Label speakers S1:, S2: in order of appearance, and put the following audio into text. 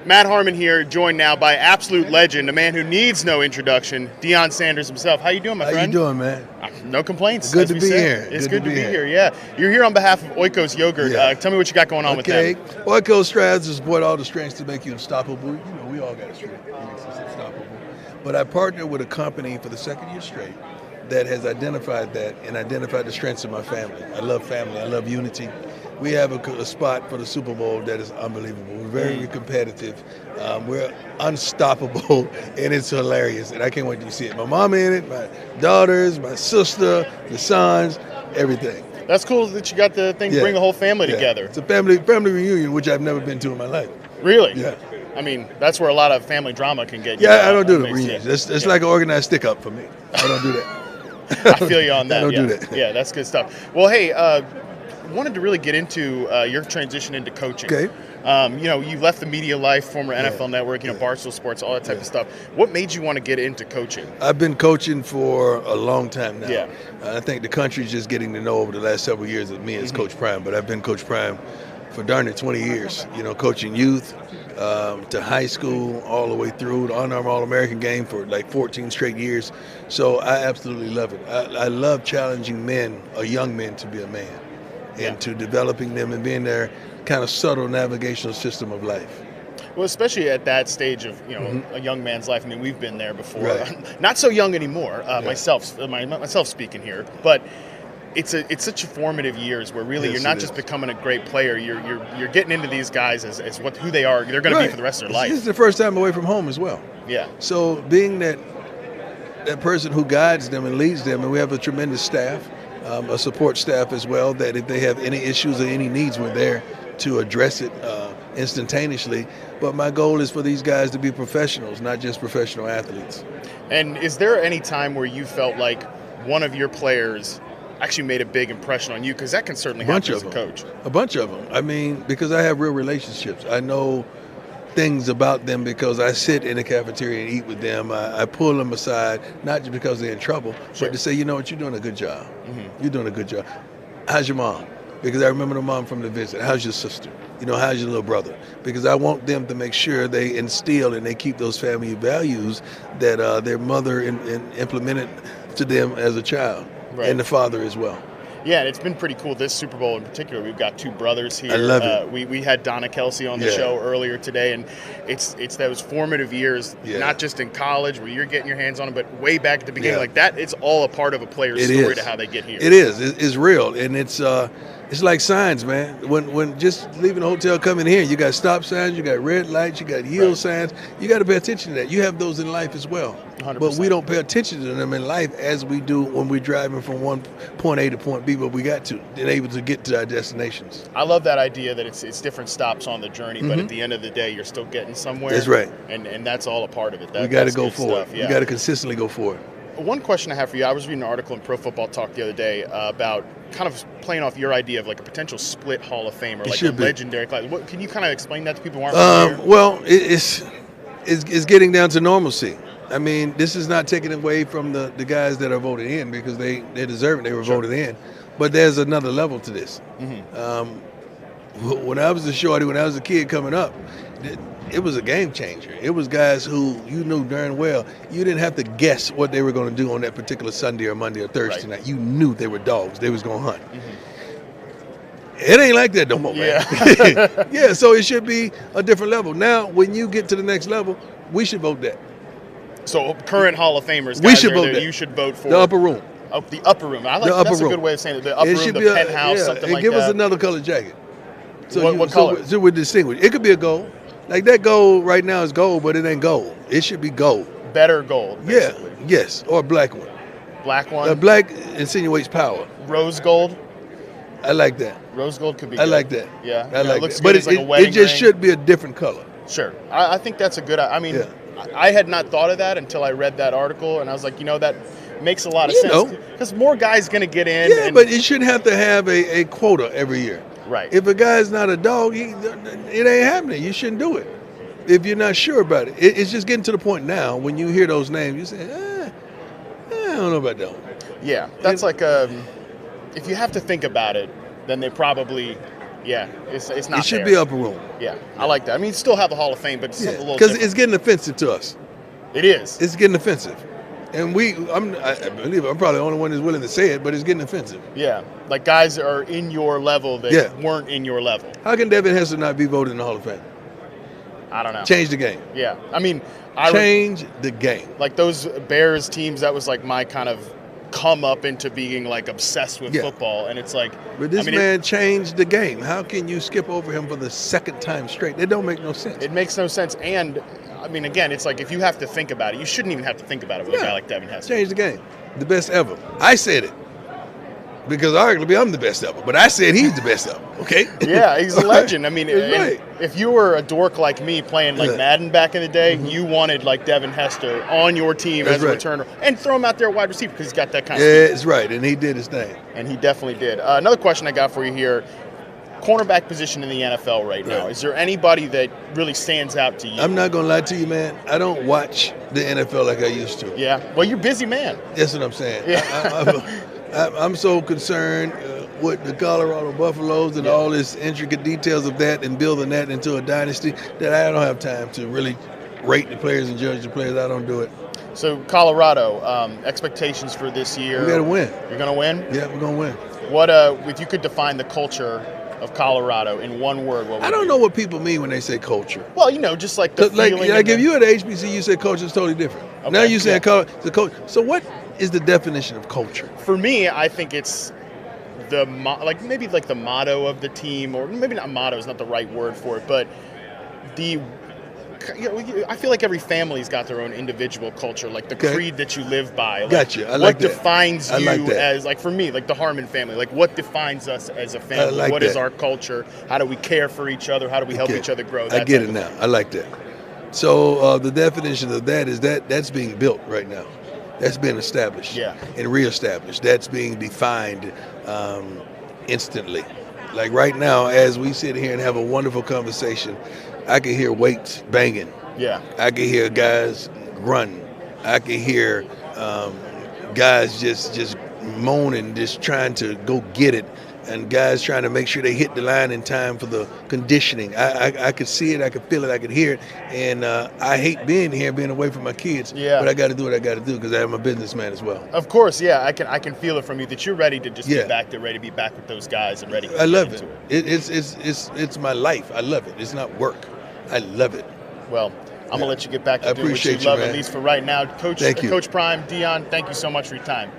S1: Matt Harmon here, joined now by absolute legend, a man who needs no introduction, Deion Sanders himself. How you doing, my friend?
S2: How you doing, man?
S1: No complaints.
S2: Good to be here.
S1: It's good to be here. Yeah, you're here on behalf of Oikos Yogurt.
S2: Yeah.
S1: Tell me what you got going on with them.
S2: Oikos strives to support all the strengths to make you unstoppable. You know, we all got a strength that makes us unstoppable. But I partnered with a company for the second year straight that has identified that and identified the strengths of my family. I love family. I love unity. We have a spot for the Super Bowl that is unbelievable. We're very competitive. We're unstoppable, and it's hilarious. And I can't wait to see it. My mom in it, my daughters, my sister, the sons, everything.
S1: That's cool that you got the thing to bring the whole family together.
S2: It's a family reunion, which I've never been to in my life.
S1: Really?
S2: Yeah.
S1: I mean, that's where a lot of family drama can get you.
S2: Yeah, I don't do the reunions. It's like an organized stick-up for me. I don't do that.
S1: I feel you on that.
S2: I don't do that.
S1: Yeah, that's good stuff. Well, hey, wanted to really get into your transition into coaching.
S2: Okay.
S1: You left the media life, former NFL Network, Barstool Sports, all that type of stuff. What made you want to get into coaching?
S2: I've been coaching for a long time now.
S1: Yeah.
S2: I think the country's just getting to know over the last several years of me as Coach Prime, but I've been Coach Prime for darn near 20 years. Coaching youth to high school, all the way through the Under Armour All-American game for like 14 straight years. So I absolutely love it. I love challenging men, or young men, to be a man. And to developing them and being their kind of subtle navigational system of life.
S1: Well, especially at that stage of a young man's life. I mean, we've been there before.
S2: Right.
S1: Not so young anymore. Myself speaking here, but it's such a formative years where really you're not just becoming a great player. You're getting into these guys as who they are. They're going to be for the rest of their life.
S2: This is the first time away from home as well.
S1: Yeah.
S2: So being that person who guides them and leads them, and we have a tremendous staff. A support staff as well, that if they have any issues or any needs, we're there to address it instantaneously. But my goal is for these guys to be professionals, not just professional athletes.
S1: And is there any time where you felt like one of your players actually made a big impression on you? Because that can certainly happen as a coach.
S2: A bunch of them. I mean, because I have real relationships. I know things about them because I sit in the cafeteria and eat with them. I pull them aside, not just because they're in trouble, but to say, you know what, you're doing a good job. You're doing a good job. How's your mom? Because I remember the mom from the visit. How's your sister? How's your little brother? Because I want them to make sure they instill and they keep those family values that their mother implemented to them as a child, and the father as well.
S1: Yeah, and it's been pretty cool this Super Bowl in particular. We've got two brothers here.
S2: I love it.
S1: We had Donna Kelsey on the show earlier today, and it's those formative years, not just in college where you're getting your hands on them, but way back at the beginning. Like that, it's all a part of a player's story to how they get here.
S2: It is. It's real, and it's like signs, man. When just leaving the hotel, coming here, you got stop signs, you got red lights, you got yield signs. You got to pay attention to that. You have those in life as well.
S1: 100%.
S2: But we don't pay attention to them in life as we do when we're driving from one point A to point B, but we got to and able to get to our destinations.
S1: I love that idea that it's different stops on the journey, but at the end of the day, you're still getting somewhere.
S2: That's right.
S1: And that's all a part of it.
S2: We got to go for it. You got to consistently go for it.
S1: One question I have for you, I was reading an article in Pro Football Talk the other day about kind of playing off your idea of like a potential split Hall of Fame or like a legendary class. Can you kind of explain that to people who aren't familiar?
S2: Well, it's getting down to normalcy. I mean, this is not taking away from the guys that are voted in because they deserve it. They were voted in. But there's another level to this. When I was a shorty, when I was a kid coming up, it was a game changer. It was guys who you knew darn well. You didn't have to guess what they were going to do on that particular Sunday or Monday or Thursday night. You knew they were dogs. They was going to hunt. It ain't like that no more, man. Yeah, so it should be a different level. Now, when you get to the next level, we should vote that.
S1: So current Hall of Famers,
S2: we should vote that.
S1: You should vote for
S2: the upper room.
S1: Oh, the upper room. I like that's a good way of saying it. The upper room, the penthouse, something like that.
S2: Give us another colored jacket.
S1: So what color?
S2: So we're distinguished. It could be a gold. Like that gold right now is gold, but it ain't gold. It should be gold.
S1: Better gold, basically.
S2: Yeah, yes, or a black one.
S1: Black one?
S2: Black insinuates power.
S1: Rose gold?
S2: I like that.
S1: Rose gold could be good.
S2: I like that.
S1: Yeah.
S2: I like
S1: it looks
S2: that.
S1: good.
S2: But
S1: It's like a wedding
S2: it just
S1: ring.
S2: should be a different color.
S1: Sure. I think that's a good, I mean, I had not thought of that until I read that article, and I was like, that makes a lot of sense. Because more guys going to get in.
S2: Yeah, but it shouldn't have to have a quota every year.
S1: Right.
S2: If a guy's not a dog, it ain't happening. You shouldn't do it if you're not sure about it. It's just getting to the point now when you hear those names, you say, I don't know about that one.
S1: Yeah, that's if you have to think about it, then they probably, Yeah, it's not.
S2: It should
S1: there.
S2: be upper room.
S1: Yeah, I like that. I mean, still have the Hall of Fame, but it's a little
S2: because
S1: different.
S2: it's getting offensive to us.
S1: It is.
S2: It's getting offensive, and I believe I'm probably the only one that's willing to say it, but it's getting offensive.
S1: Yeah, like guys that are in your level that weren't in your level.
S2: How can Devin Hester not be voted in the Hall of Fame?
S1: I don't know.
S2: Change the game.
S1: Yeah, I mean,
S2: change the game.
S1: Like those Bears teams, that was like my kind of come up into being like obsessed with football, and it's like.
S2: But this man changed the game. How can you skip over him for the second time straight? It don't make no sense.
S1: It makes no sense, and I mean, again, it's like if you have to think about it, you shouldn't even have to think about it with a guy like Devin Hester.
S2: Change the game. The best ever. I said it. Because arguably I'm the best ever, but I said he's the best ever. Okay.
S1: Yeah, he's a legend. I mean, if you were a dork like me playing like Madden back in the day, you wanted like Devin Hester on your team as a returner, and throw him out there at wide receiver because he's got that kind of.
S2: Yeah, it's right, and he did his thing.
S1: And he definitely did. Another question I got for you here: cornerback position in the NFL right now. Is there anybody that really stands out to you?
S2: I'm not gonna lie to you, man. I don't watch the NFL like I used to.
S1: Yeah. Well, you're a busy man.
S2: That's what I'm saying.
S1: Yeah.
S2: I'm so concerned with the Colorado Buffaloes and all this intricate details of that and building that into a dynasty that I don't have time to really rate the players and judge the players. I don't do it.
S1: So Colorado, expectations for this year?
S2: We got to win.
S1: You're going to win?
S2: Yeah, we're going to win.
S1: What if you could define the culture of Colorado in one word? What would
S2: I don't know what people mean when they say culture.
S1: Well, just like the feeling.
S2: Like if you at HBC, you say culture is totally different. Okay. Now you say the culture. So what is the definition of culture?
S1: For me, I think it's maybe the motto of the team, or maybe not motto is not the right word for it, but I feel like every family's got their own individual culture, like the creed that you live by. Like
S2: gotcha. I like
S1: what
S2: that.
S1: defines you as, like for me, like the Harmon family, like what defines us as a family? What is our culture? How do we care for each other? How do we help each other grow?
S2: I get it now. I like that. So the definition of that is that's being built right now. That's being established and reestablished. That's being defined instantly. Like right now, as we sit here and have a wonderful conversation, I can hear weights banging.
S1: Yeah.
S2: I can hear guys grunting. I can hear guys just moaning, just trying to go get it, and guys trying to make sure they hit the line in time for the conditioning. I could see it, I could feel it, I could hear it, and I hate being here, being away from my kids.
S1: Yeah.
S2: But I got to do what I got to do because I'm a businessman as well.
S1: Of course, yeah. I can feel it from you that you're ready to just get back there, ready to be back with those guys and ready. I
S2: love it. It's my life. I love it. It's not work. I love it.
S1: Well, I'm going to let you get back to doing what you love, at least for right now. Coach Prime, Deion, thank you so much for your time.